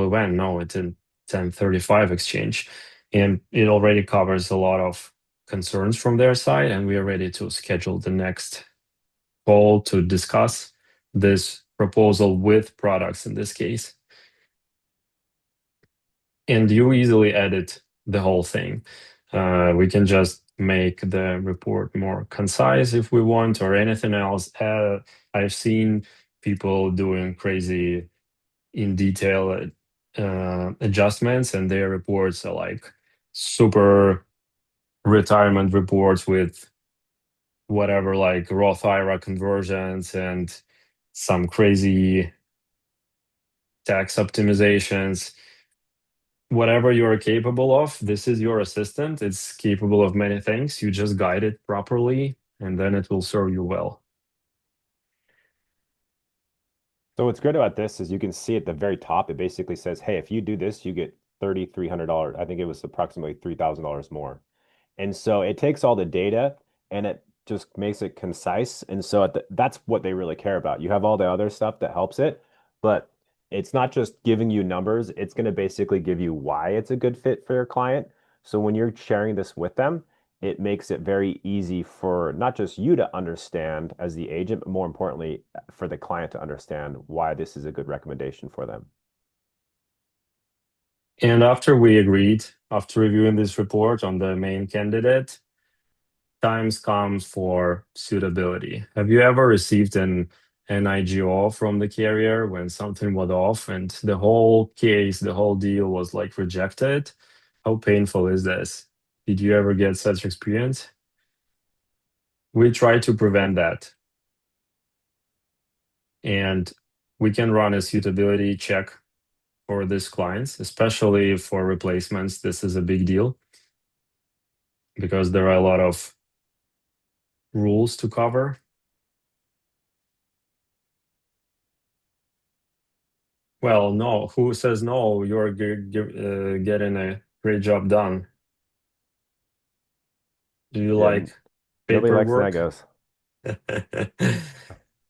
Speaker 1: event? No, it's a 1035 exchange. And it already covers a lot of concerns from their side, and we are ready to schedule the next call to discuss this proposal with products in this case. And you easily edit the whole thing. We can just make the report more concise if we want, or anything else. I've seen people doing crazy in detail adjustments, and their reports are like super retirement reports with whatever, like Roth IRA conversions and some crazy tax optimizations. Whatever you're capable of, this is your assistant. It's capable of many things. You just guide it properly, and then it will serve you well.
Speaker 2: So what's great about this is you can see at the very top, it basically says, hey, if you do this, you get $3,300. I think it was approximately $3,000 more. And so it takes all the data and it just makes it concise. And so that's what they really care about. You have all the other stuff that helps it, but it's not just giving you numbers. It's going to basically give you why it's a good fit for your client. So when you're sharing this with them, it makes it very easy for not just you to understand as the agent, but more importantly, for the client to understand why this is a good recommendation for them.
Speaker 1: And after we agreed, after reviewing this report on the main candidate, times comes for suitability. Have you ever received an IGO from the carrier when something was off and the whole case, the whole deal was like rejected? How painful is this? Did you ever get such experience? We try to prevent that. And we can run a suitability check for these clients, especially for replacements. This is a big deal. because there are a lot of rules to cover. Well, no, who says no? You're getting a great job done. Do you
Speaker 2: Yeah,
Speaker 1: like
Speaker 2: nobody likes
Speaker 1: paperwork?
Speaker 2: negos.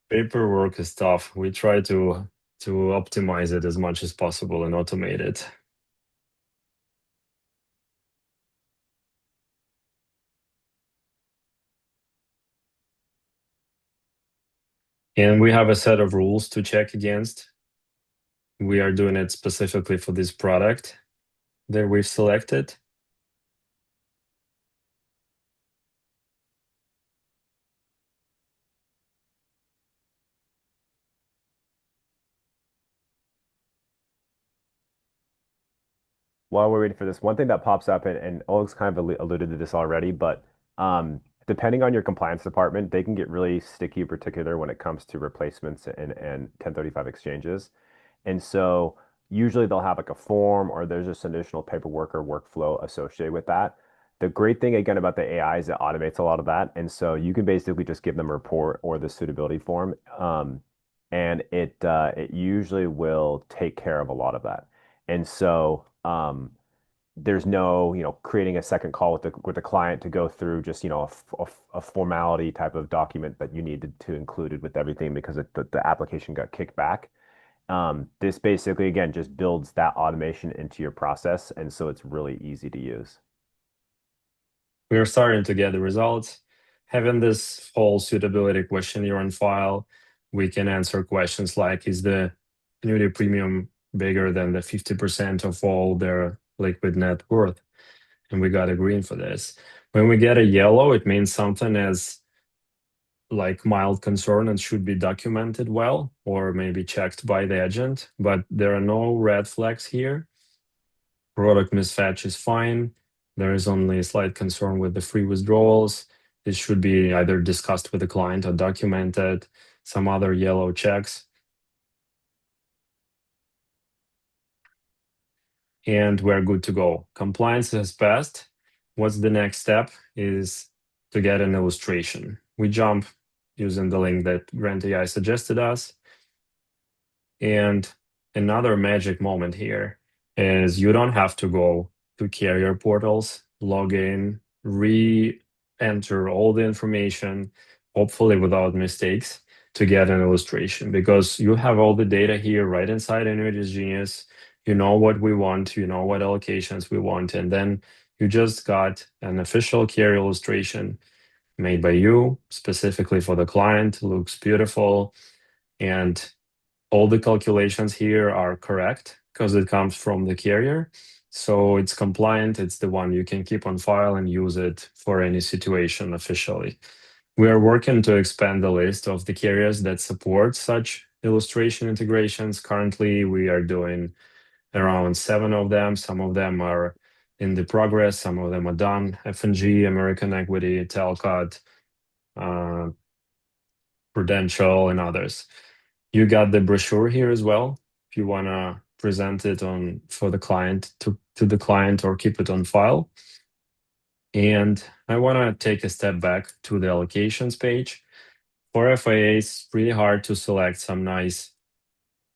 Speaker 1: Paperwork is tough. We try to optimize it as much as possible and automate it. And we have a set of rules to check against. We are doing it specifically for this product that we've selected.
Speaker 2: While we're waiting for this, one thing that pops up, and Oleg's kind of alluded to this already, but depending on your compliance department, they can get really sticky in particular when it comes to replacements and 1035 exchanges. And so usually they'll have like a form or there's just additional paperwork or workflow associated with that. The great thing again about the AI is it automates a lot of that. And so you can basically just give them a report or the suitability form. And it usually will take care of a lot of that. And so there's no, creating a second call with the client to go through just, a formality type of document that you needed to include with everything because the application got kicked back. This basically, again, just builds that automation into your process. And so it's really easy to use.
Speaker 1: We are starting to get the results. Having this whole suitability questionnaire on file, we can answer questions like, is the annuity premium bigger than the 50% of all their liquid net worth? And we got a green for this. When we get a yellow, it means something as like mild concern and should be documented well, or maybe checked by the agent, but there are no red flags here. Product mismatch is fine. There is only a slight concern with the free withdrawals. It should be either discussed with the client or documented. Some other yellow checks. And we're good to go. Compliance has passed. What's the next step is to get an illustration. We jump using the link that Grant AI suggested us. And another magic moment here is you don't have to go to carrier portals, log in, re-enter all the information, hopefully without mistakes, to get an illustration, because you have all the data here right inside Annuities Genius. You know what we want, you know what allocations we want, and then you just got an official carrier illustration made by you, specifically for the client. Looks beautiful, and all the calculations here are correct because it comes from the carrier. So it's compliant. It's the one you can keep on file and use it for any situation officially. We are working to expand the list of the carriers that support such illustration integrations. Currently, we are doing around 7 of them. Some of them are in the progress. Some of them are done. F&G, American Equity, Talcott, Prudential, and others. You got the brochure here as well. If you want to present it on for the client to the client or keep it on file. And I want to take a step back to the allocations page. For FIAs, it's pretty hard to select some nice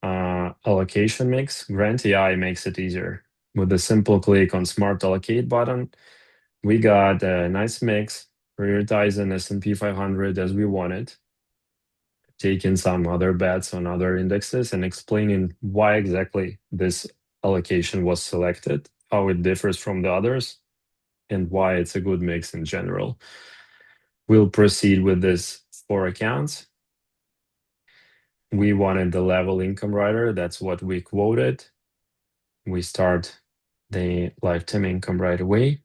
Speaker 1: allocation mix. Grant AI makes it easier. With a simple click on Smart Allocate button, we got a nice mix, prioritizing S&P 500 as we wanted, taking some other bets on other indexes and explaining why exactly this allocation was selected, how it differs from the others, and why it's a good mix in general. We'll proceed with this 4 accounts. We wanted the level income rider. That's what we quoted. We start the lifetime income right away.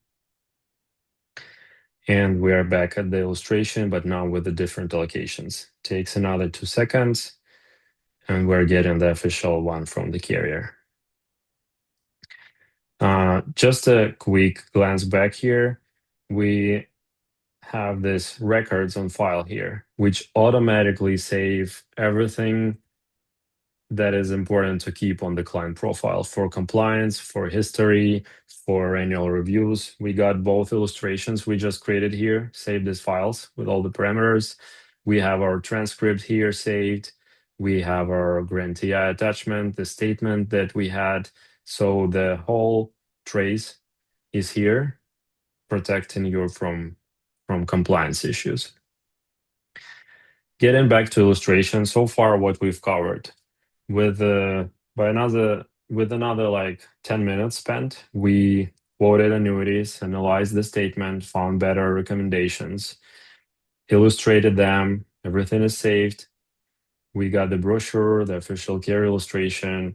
Speaker 1: And we are back at the illustration, but now with the different allocations. Takes another 2 seconds, and we're getting the official one from the carrier. Just a quick glance back here. We have this records on file here, which automatically save everything that is important to keep on the client profile for compliance, for history, for annual reviews. We got both illustrations we just created here, saved as files with all the parameters. We have our transcript here saved. We have our grantee attachment, the statement that we had. So the whole trace is here, protecting you from compliance issues. Getting back to illustration, so far what we've covered with another like 10 minutes spent, we quoted annuities, analyzed the statement, found better recommendations, illustrated them, everything is saved. We got the brochure, the official care illustration,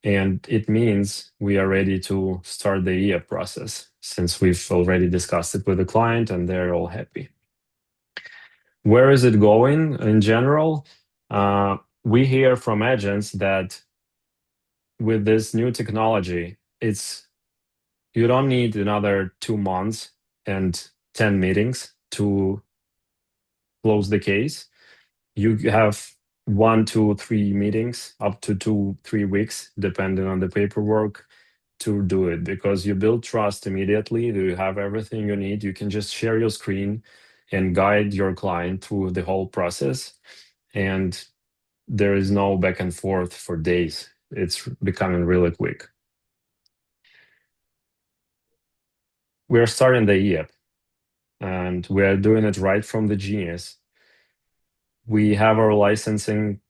Speaker 1: and it means we are ready to start the EAP process since we've already discussed it with the client and they're all happy. Where is it going in general? We hear from agents that with this new technology, you don't need another 2 months and 10 meetings to close the case. You have 1, 2, 3 meetings, up to 2, 3 weeks, depending on the paperwork, to do it because you build trust immediately. You have everything you need. You can just share your screen and guide your client through the whole process. And there is no back and forth for days. It's becoming really quick. We're starting the EAP and we're doing it right from the Genius. We have our licensing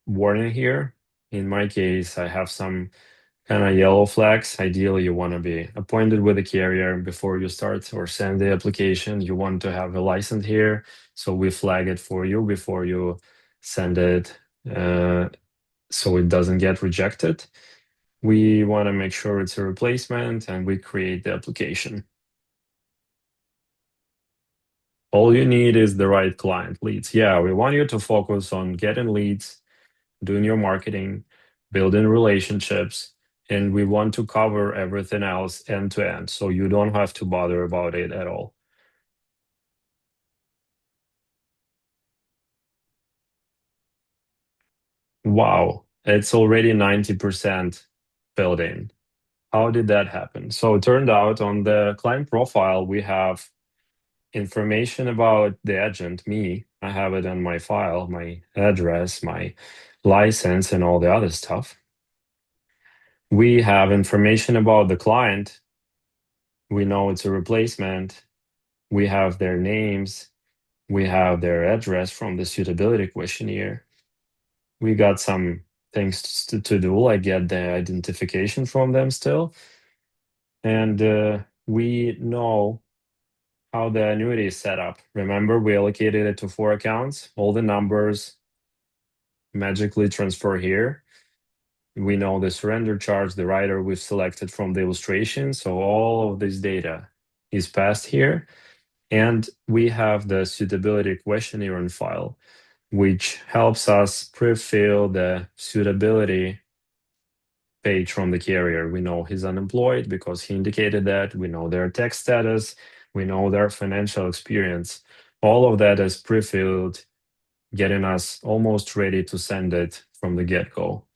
Speaker 1: warning here. In my case, I have some kind of yellow flags. Ideally, you want to be appointed with a carrier before you start or send the application. You want to have a license here. So we flag it for you before you send it so it doesn't get rejected. We want to make sure it's a replacement and we create the application. All you need is the right client leads. Yeah, we want you to focus on getting leads, doing your marketing, building relationships, and we want to cover everything else end to end, so you don't have to bother about it at all. Wow, it's already 90% filled in. How did that happen? So it turned out on the client profile, we have information about the agent, me. I have it on my file, my address, my license, and all the other stuff. We have information about the client. We know it's a replacement. We have their names. We have their address from the suitability questionnaire. We got some things to do, like get the identification from them still. And we know how the annuity is set up. Remember, we allocated it to 4 accounts. All the numbers magically transfer here. We know the surrender charge, the rider we've selected from the illustration. So all of this data is passed here. And we have the suitability questionnaire on file, which helps us pre-fill the suitability page from the carrier. We know he's unemployed because he indicated that. We know their tax status. We know their financial experience. All of that is pre-filled, getting us almost ready to send it from the get-go.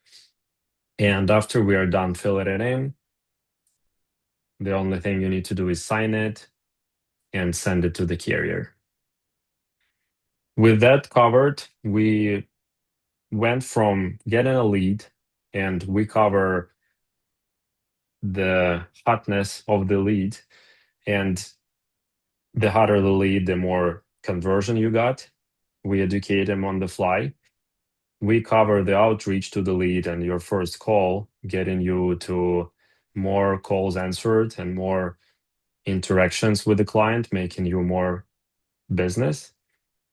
Speaker 1: And after we are done filling it in, the only thing you need to do is sign it and send it to the carrier. With that covered, we went from getting a lead, and we cover the hotness of the lead. And the hotter the lead, the more conversion you got. We educate them on the fly. We cover the outreach to the lead and your first call, getting you to more calls answered and more interactions with the client, making you more business.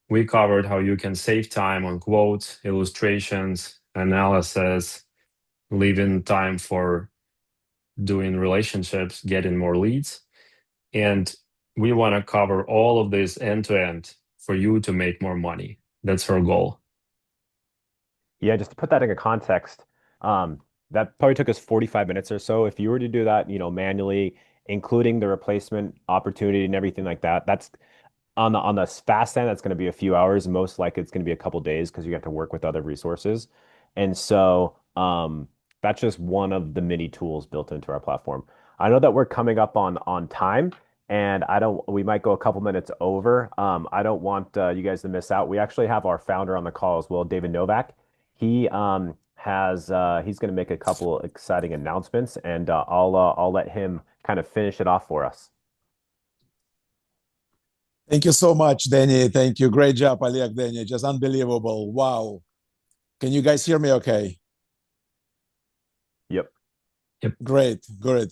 Speaker 1: We covered how you can save time on quotes, illustrations, analysis, leaving time for doing relationships, getting more leads. And we want to cover all of this end to end for you to make more money. That's our goal.
Speaker 2: Yeah, just to put that into context, that probably took us 45 minutes or so. If you were to do that, manually, including the replacement opportunity and everything like that, that's on the fast end, that's going to be a few hours. Most likely, it's going to be a couple days because you have to work with other resources. And so that's just one of the many tools built into our platform. I know that we're coming up on time, and we might go a couple minutes over. I don't want you guys to miss out. We actually have our founder on the call as well, David Novak. He's going to make a couple exciting announcements, and I'll let him kind of finish it off for us.
Speaker 4: Thank you so much, Danny. Thank you. Great job, Oleg, Danny. Just unbelievable. Wow. Can you guys hear me okay?
Speaker 2: Yep.
Speaker 4: Great. Good.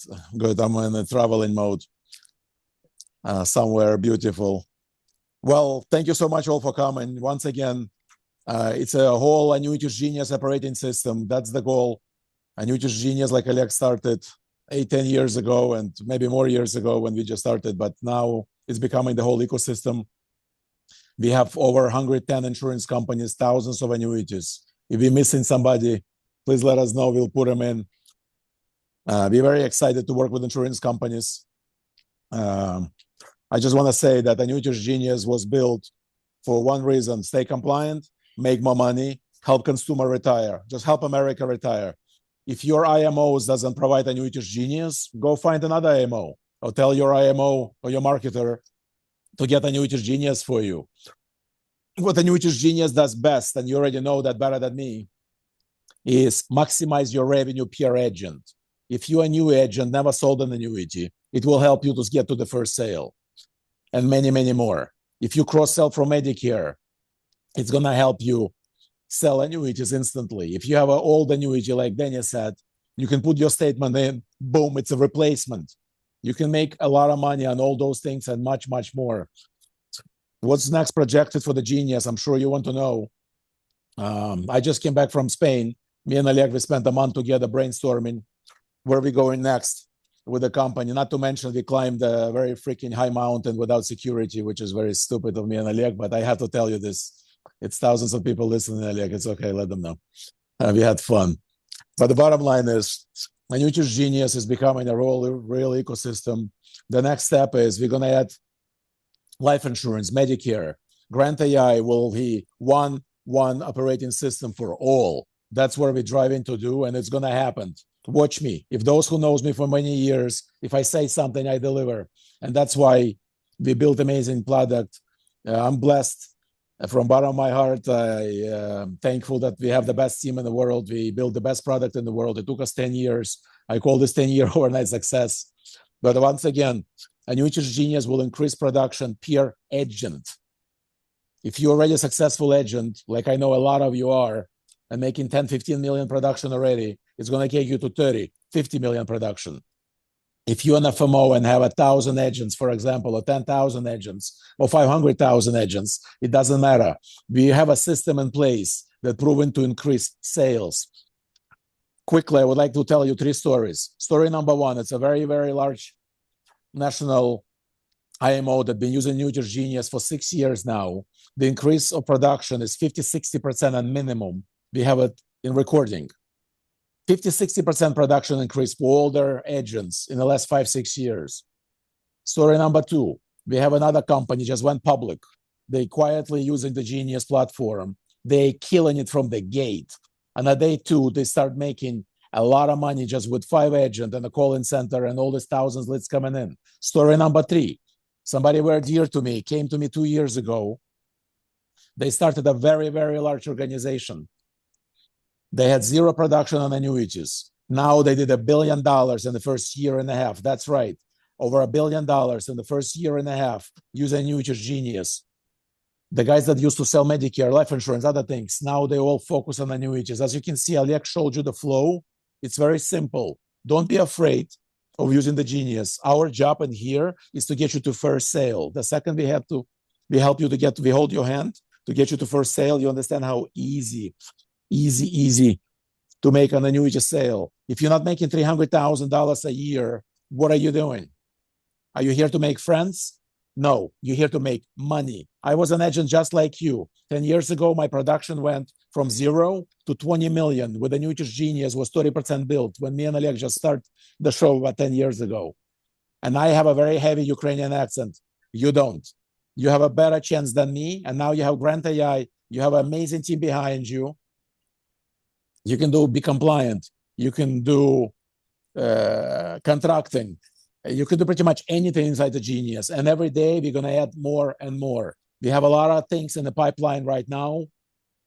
Speaker 4: I'm in a traveling mode. Somewhere beautiful. Well, thank you so much all for coming. Once again, it's a whole Annuities Genius operating system. That's the goal. Annuities Genius, like Oleg started 8-10 years ago, and maybe more years ago when we just started, but now it's becoming the whole ecosystem. We have over 110 insurance companies, thousands of annuities. If we're missing somebody, please let us know. We'll put them in. We're very excited to work with insurance companies. I just want to say that Annuities Genius was built for one reason: stay compliant, make more money, help consumer retire, just help America retire. If your IMO doesn't provide Annuities Genius, go find another IMO, or tell your IMO or your marketer to get Annuities Genius for you. What Annuities Genius does best, and you already know that better than me, is maximize your revenue per agent. If you're a new agent, never sold an annuity, it will help you to get to the first sale, and many, many more. If you cross-sell from Medicare, it's going to help you sell annuities instantly. If you have an old annuity, like Danny said, you can put your statement in, boom, it's a replacement. You can make a lot of money on all those things and much, much more. What's next projected for the Genius? I'm sure you want to know. I just came back from Spain. Me and Oleg, we spent a month together brainstorming where we're going next with the company. Not to mention, we climbed a very freaking high mountain without security, which is very stupid of me and Oleg, but I have to tell you this. It's thousands of people listening, Oleg. It's okay, let them know. We had fun. But the bottom line is, Annuities Genius is becoming a real ecosystem. The next step is we're going to add life insurance, Medicare. Grant AI will be one operating system for all. That's what we're driving to do, and it's going to happen. Watch me. If those who knows me for many years, if I say something, I deliver. And that's why we built amazing product. I'm blessed. From bottom of my heart, I'm thankful that we have the best team in the world. We built the best product in the world. It took us 10 years. I call this 10-year overnight success. But once again, Annuities Genius will increase production per agent. If you're already a successful agent, like I know a lot of you are, and making 10, 15 million production already, it's going to take you to 30, 50 million production. If you're an FMO and have 1,000 agents, for example, or 10,000 agents, or 500,000 agents, it doesn't matter. We have a system in place that's proven to increase sales. Quickly, I would like to tell you 3 stories. Story number 1, it's a very, very large national IMO that's been using Annuities Genius for 6 years now. The increase of production is 50-60% on minimum. We have it in recording. 50-60% production increase for all their agents in the last 5-6 years. Story number 2, we have another company just went public. They quietly using the Genius platform. They killing it from the gate. And at day 2, they start making a lot of money just with 5 agents and a calling center and all these thousands leads coming in. Story number 3, somebody very dear to me came to me 2 years ago. They started a very, very large organization. They had 0 production on annuities. Now they did $1 billion in the first year and a half. That's right. Over $1 billion in the first year and a half using Annuities Genius. The guys that used to sell Medicare, life insurance, other things, now they all focus on annuities. As you can see, Oleg showed you the flow. It's very simple. Don't be afraid of using the Genius. Our job in here is to get you to first sale. The second we help you to get, we hold your hand to get you to first sale. You understand how easy to make an annuity sale. If you're not making $300,000 a year, what are you doing? Are you here to make friends? No, you're here to make money. I was an agent just like you. 10 years ago, my production went from 0 to 20 million with Annuities Genius was 30% built when me and Oleg just started the show about 10 years ago. And I have a very heavy Ukrainian accent. You don't. You have a better chance than me. And now you have Grant AI. You have an amazing team behind you. You can be compliant. You can do contracting. You can do pretty much anything inside the Genius. And every day we're going to add more and more. We have a lot of things in the pipeline right now.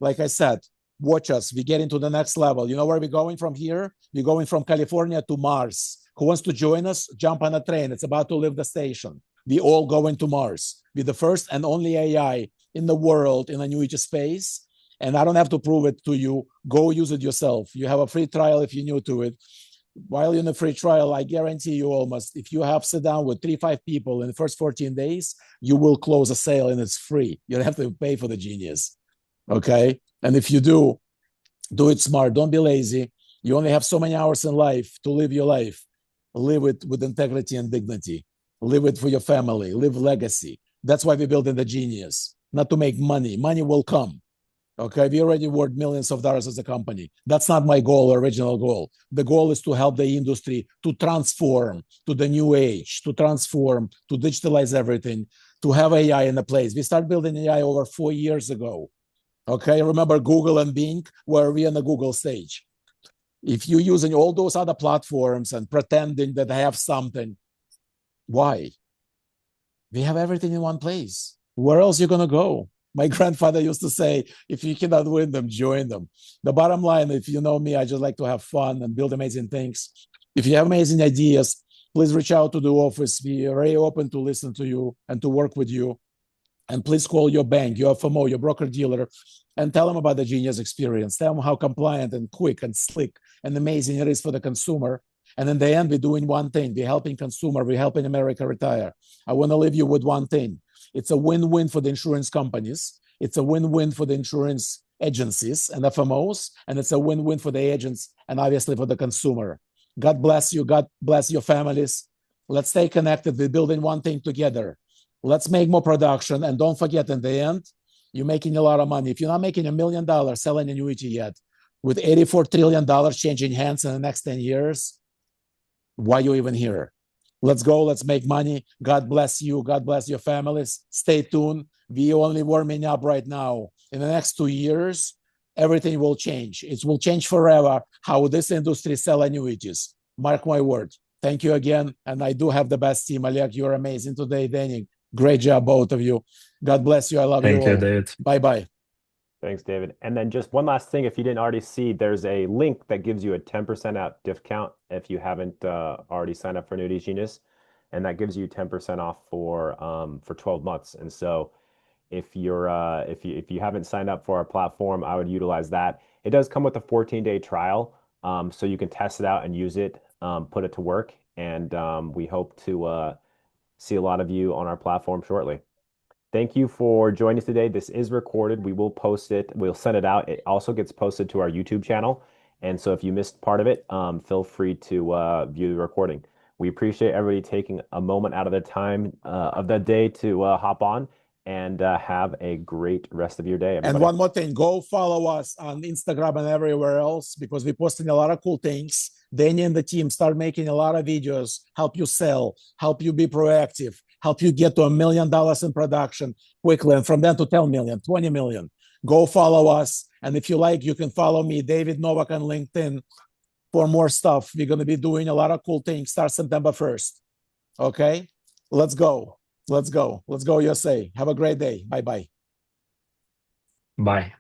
Speaker 4: Like I said, watch us. We get into the next level. You know where we're going from here? We're going from California to Mars. Who wants to join us? Jump on a train. It's about to leave the station. We all going to Mars. We're the first and only AI in the world in annuity space. And I don't have to prove it to you. Go use it yourself. You have a free trial if you're new to it. While you're in a free trial, I guarantee you almost, if you have sit down with 3-5 people in the first 14 days, you will close a sale and it's free. You don't have to pay for the Genius. Okay? And if you do it smart. Don't be lazy. You only have so many hours in life to live your life. Live it with integrity and dignity. Live it for your family. Live legacy. That's why we built in the Genius. Not to make money. Money will come. Okay, we already worth millions of dollars as a company. That's not my goal, original goal. The goal is to help the industry to transform to the new age, to transform, to digitalize everything, to have AI in a place. We started building AI over 4 years ago. Okay, remember Google and Bing, where we on the Google stage. If you're using all those other platforms and pretending that they have something, why? We have everything in one place. Where else are you going to go? My grandfather used to say, if you cannot win them, join them. The bottom line, if you know me, I just like to have fun and build amazing things. If you have amazing ideas, please reach out to the office. We are very open to listen to you and to work with you. And please call your bank, your FMO, your broker dealer, and tell them about the Genius experience. Tell them how compliant and quick and slick and amazing it is for the consumer. And in the end, we're doing one thing. We're helping consumer. We're helping America retire. I want to leave you with one thing. It's a win-win for the insurance companies. It's a win-win for the insurance agencies and FMOs. And it's a win-win for the agents and obviously for the consumer. God bless you. God bless your families. Let's stay connected. We're building one thing together. Let's make more production. And don't forget, in the end, you're making a lot of money. If you're not making $1 million selling annuity yet, with $84 trillion changing hands in the next 10 years, why are you even here? Let's go. Let's make money. God bless you. God bless your families. Stay tuned. We only warming up right now. In the next 2 years, everything will change. It will change forever how this industry sell annuities. Mark my word. Thank you again. And I do have the best team. Oleg, you're amazing today. Danny, great job, both of you. God bless you. I love you all.
Speaker 1: Thank you, David.
Speaker 4: Bye-bye.
Speaker 2: Thanks, David. And then just one last thing, if you didn't already see, there's a link that gives you a 10% out discount if you haven't already signed up for Annuities Genius, and that gives you 10% off for 12 months. And so if you're if you haven't signed up for our platform, I would utilize that. It does come with a 14-day trial, so you can test it out and use it, put it to work, and we hope to see a lot of you on our platform shortly. Thank you for joining us today. This is recorded. We will post it. We'll send it out. It also gets posted to our YouTube channel. And so if you missed part of it, feel free to view the recording. We appreciate everybody taking a moment out of their time of the day to hop on, and have a great rest of your day, everybody.
Speaker 4: And one more thing, go follow us on Instagram and everywhere else, because we're posting a lot of cool things. Danny and the team start making a lot of videos, help you sell, help you be proactive, help you get to $1 million in production quickly, and from then to 10 million, 20 million. Go follow us. And if you like, you can follow me, David Novak, on LinkedIn for more stuff. We're going to be doing a lot of cool things. Start September 1st. Okay? Let's go. Let's go. Let's go, USA. Have a great day. Bye-bye.
Speaker 1: Bye.